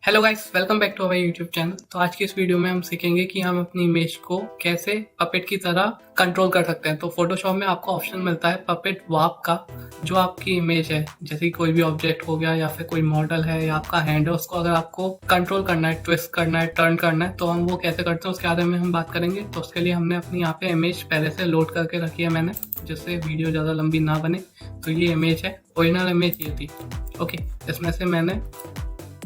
Hello guys, welcome back to our YouTube channel. तो आज की इस वीडियो में हम सीखेंगे कि हम अपनी इमेज को कैसे पपेट की तरह कंट्रोल कर सकते हैं। तो फोटोशॉप में आपको ऑप्शन मिलता है पपेट वार्प का। जो आपकी इमेज है, जैसे कोई भी ऑब्जेक्ट हो गया या फिर कोई मॉडल है या आपका हैंड है, उसको अगर आपको कंट्रोल करना है, ट्विस्ट करना है, टर्न करना है, तो हम वो कैसे करते हैं उसके बारे में हम बात करेंगे। तो उसके लिए हमने अपनी यहाँ पे इमेज पहले से लोड करके रखी है मैंने, जिससे वीडियो ज़्यादा लंबी ना बने। तो ये इमेज है, ओरिजिनल इमेज ये थी। ओके, इसमें से मैंने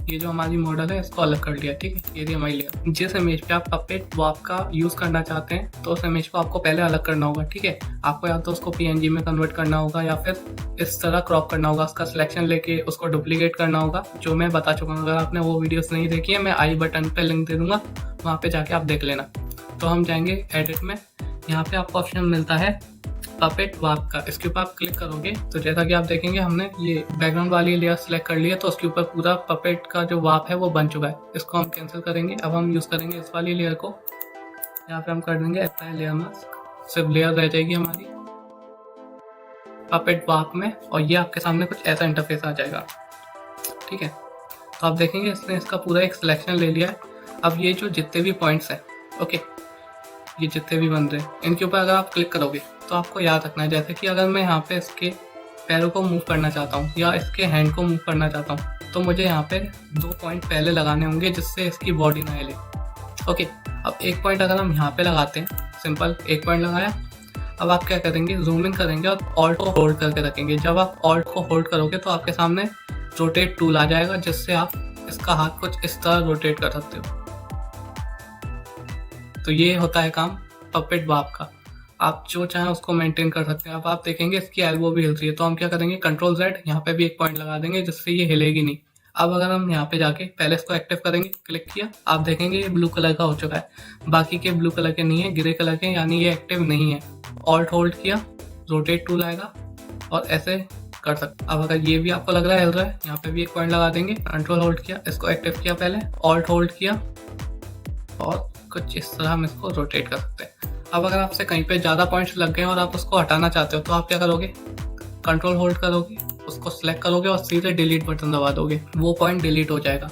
ये जो हमारी मॉडल है इसको अलग कर लिया। ठीक है, ये थी हमारी लेयर। जिस इमेज पे आप पपेट वार्प का यूज़ करना चाहते हैं तो उस इमेज को आपको पहले अलग करना होगा। ठीक है, आपको या तो उसको पीएनजी में कन्वर्ट करना होगा या फिर इस तरह क्रॉप करना होगा, उसका सिलेक्शन लेके उसको डुप्लीकेट करना होगा, जो मैं बता चुका हूँ। अगर आपने वो वीडियोस नहीं देखी है, मैं आई बटन पे लिंक दे दूंगा, वहाँ पे जाके आप देख लेना। तो हम जाएंगे एडिट में, यहाँ पे आपको ऑप्शन मिलता है पपेट वार्प का। इसके ऊपर आप क्लिक करोगे तो जैसा कि आप देखेंगे हमने ये बैकग्राउंड वाली लेयर सेलेक्ट कर ली है, तो उसके ऊपर पूरा पपेट का जो वार्प है वो बन चुका है। इसको हम कैंसिल करेंगे। अब हम यूज़ करेंगे इस वाली लेयर को। यहाँ पे हम कर देंगे अप्लाई लेयर मास्क, सिर्फ लेयर रह जाएगी हमारी पपेट वार्प में, और ये आपके सामने कुछ ऐसा इंटरफेस आ जाएगा। ठीक है, तो आप देखेंगे इसने इसका पूरा एक सिलेक्शन ले लिया है। अब ये जो जितने भी पॉइंट्स हैं, ओके, ये जितने भी बन रहे हैं, इनके ऊपर अगर आप क्लिक करोगे तो आपको याद रखना है, जैसे कि अगर मैं यहाँ पे इसके पैरों को मूव करना चाहता हूँ या इसके हैंड को मूव करना चाहता हूँ, तो मुझे यहाँ पे 2 पॉइंट पहले लगाने होंगे जिससे इसकी बॉडी ना हिले। ओके, अब एक पॉइंट अगर हम यहाँ पे लगाते हैं, सिंपल एक पॉइंट लगाया। अब आप क्या करेंगे, जूम इन करेंगे और ऑल्ट को होल्ड करके रखेंगे। जब आप ऑल्ट को होल्ड करोगे तो आपके सामने रोटेट टूल आ जाएगा, जिससे आप इसका हाथ कुछ इस तरह रोटेट कर सकते हो। तो ये होता है काम पपेट वार्प का। आप जो चाहें उसको मेंटेन कर सकते हैं। अब आप देखेंगे इसकी एल्बो भी हिल रही है, तो हम क्या करेंगे, कंट्रोल Z, यहाँ पे भी एक पॉइंट लगा देंगे जिससे ये हिलेगी नहीं। अब अगर हम यहाँ पे जाके पहले इसको एक्टिव करेंगे, क्लिक किया, आप देखेंगे ये ब्लू कलर का हो चुका है। बाकी के ब्लू कलर के नहीं है, ग्रे कलर के, यानी ये एक्टिव नहीं है। ऑल्ट होल्ड किया, रोटेट टूल आएगा और ऐसे कर सकते। अब अगर ये भी आपको लग रहा है हिल रहा है, यहाँ पे भी एक पॉइंट लगा देंगे, कंट्रोल होल्ड किया, इसको एक्टिव किया, पहले ऑल्ट होल्ड किया और कुछ इस तरह हम इसको रोटेट कर सकते हैं। अब अगर आपसे कहीं पे ज़्यादा पॉइंट्स लग गए और आप उसको हटाना चाहते हो तो आप क्या करोगे, कंट्रोल होल्ड करोगे, उसको सिलेक्ट करोगे और सीधे डिलीट बटन दबा दोगे, वो पॉइंट डिलीट हो जाएगा।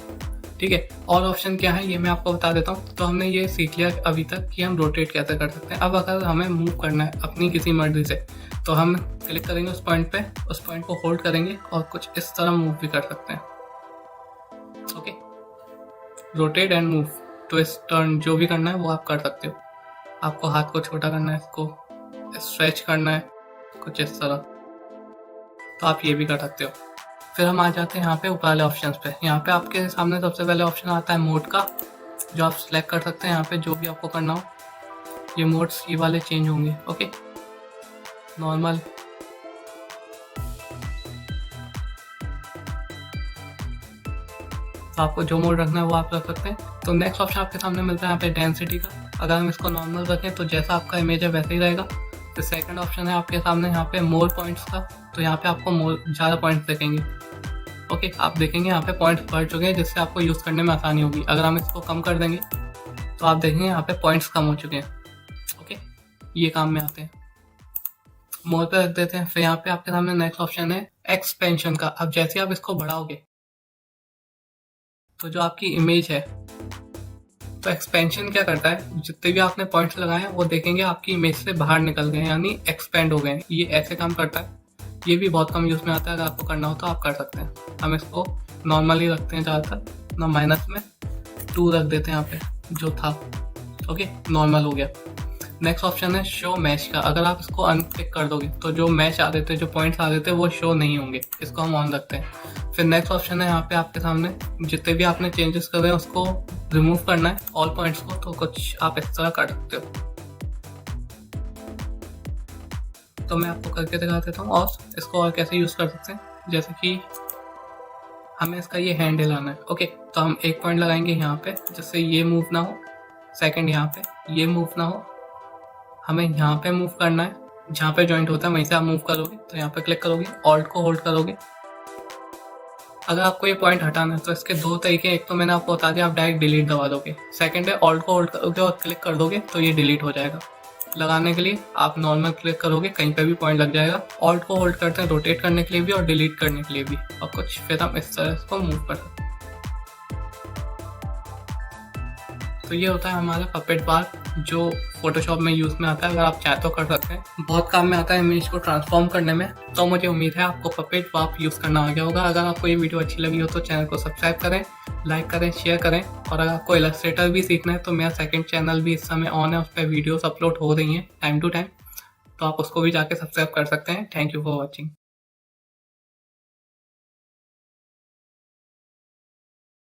ठीक है, और ऑप्शन क्या है ये मैं आपको बता देता हूँ। तो हमने ये सीख लिया अभी तक कि हम रोटेट कैसे कर सकते हैं। अब अगर हमें मूव करना है अपनी किसी मर्जी से, तो हम क्लिक करेंगे उस पॉइंट पे, उस पॉइंट को होल्ड करेंगे और कुछ इस तरह मूव भी कर सकते हैं। Okay, rotate and move, twist, turn, जो भी करना है वो आप कर सकते हो। आपको हाथ को छोटा करना है, इसको स्ट्रेच करना है कुछ इस तरह, तो आप ये भी कर सकते हो। फिर हम आ जाते हैं यहाँ पे ऊपर वाले ऑप्शंस पे। यहाँ पे आपके सामने सबसे पहले ऑप्शन आता है मोड का, जो आप सिलेक्ट कर सकते हैं यहाँ पे जो भी आपको करना हो। ये मोड्स ये वाले चेंज होंगे। ओके, नॉर्मल, तो आपको जो मोड रखना है वो आप रख सकते हैं। तो नेक्स्ट ऑप्शन आपके सामने मिलता है यहाँ पे डेंसिटी का। अगर हम इसको नॉर्मल रखें तो जैसा आपका इमेज है वैसे ही रहेगा। तो सेकंड ऑप्शन है आपके सामने यहाँ पे मोर पॉइंट्स का, तो यहाँ पे आपको मोर ज़्यादा पॉइंट्स दिखेंगे। ओके, आप देखेंगे यहाँ पे पॉइंट्स बढ़ चुके हैं, जिससे आपको यूज़ करने में आसानी होगी। अगर हम इसको कम कर देंगे तो आप देखेंगे यहाँ पे पॉइंट्स कम हो चुके हैं। ओके, ये काम में आते हैं। मोर पे रख देते हैं। फिर यहाँ पे आपके सामने नेक्स्ट ऑप्शन है एक्सपेंशन का। अब जैसे आप इसको बढ़ाओगे तो जो आपकी इमेज है, तो एक्सपेंशन क्या करता है, जितने भी आपने पॉइंट्स लगाए हैं वो देखेंगे आपकी इमेज से बाहर निकल गए, यानी एक्सपेंड हो गए। ये ऐसे काम करता है। ये भी बहुत कम यूज़ में आता है, अगर आपको करना हो तो आप कर सकते हैं। हम इसको नॉर्मली रखते हैं ज़्यादातर, ना माइनस में 2 रख देते हैं यहाँ पे जो था। ओके, नॉर्मल हो गया। नेक्स्ट ऑप्शन है शो मैच का। अगर आप इसको अनक्लिक कर दोगे तो जो मैच आ रहे थे, जो पॉइंट्स आ रहे थे, वो शो नहीं होंगे। इसको हम ऑन रखते हैं। फिर नेक्स्ट ऑप्शन है यहाँ पे आपके सामने जितने भी आपने चेंजेस कर रहे हैं उसको रिमूव करना है, ऑल पॉइंट्स को, तो कुछ आप इस तरह कर सकते हो। तो मैं आपको करके दिखा देता हूँ और इसको और कैसे यूज़ कर सकते हैं। जैसे कि हमें इसका ये हैंड हिलाना है। ओके, तो हम एक पॉइंट लगाएंगे यहाँ पे जिससे ये मूव ना हो। सेकेंड, यहाँ पे ये मूव ना हो। हमें यहाँ पे मूव करना है, जहाँ पे जॉइंट होता है वहीं से आप मूव करोगे। तो यहाँ पे क्लिक करोगे, ऑल्ट को होल्ड करोगे। अगर आपको ये पॉइंट हटाना है तो इसके 2 तरीके, एक तो मैंने आपको बता दिया, आप डायरेक्ट डिलीट दबा दोगे। सेकंड है ऑल्ट को होल्ड करोगे और क्लिक कर दोगे तो ये डिलीट हो जाएगा। लगाने के लिए आप नॉर्मल क्लिक करोगे, कहीं पे भी पॉइंट लग जाएगा। ऑल्ट को होल्ड करते हैं रोटेट करने के लिए भी और डिलीट करने के लिए भी, और कुछ फिर हम इस तरह इसको मूव कर सकते हैं। तो ये होता है हमारा पपेट बार जो फोटोशॉप में यूज़ में आता है। अगर आप चाहे तो कर सकते हैं, बहुत काम में आता है इमेज को ट्रांसफॉर्म करने में। तो मुझे उम्मीद है आपको पपेट बार यूज़ करना आ गया होगा। अगर आपको ये वीडियो अच्छी लगी हो तो चैनल को सब्सक्राइब करें, लाइक करें, शेयर करें। और अगर आपको इलस्ट्रेटर भी सीखना है तो मेरा सेकंड चैनल भी इस समय ऑन है, उस पर वीडियोस अपलोड हो रही हैं टाइम टू टाइम, तो आप उसको भी जाके सब्सक्राइब कर सकते हैं। Thank you for watching.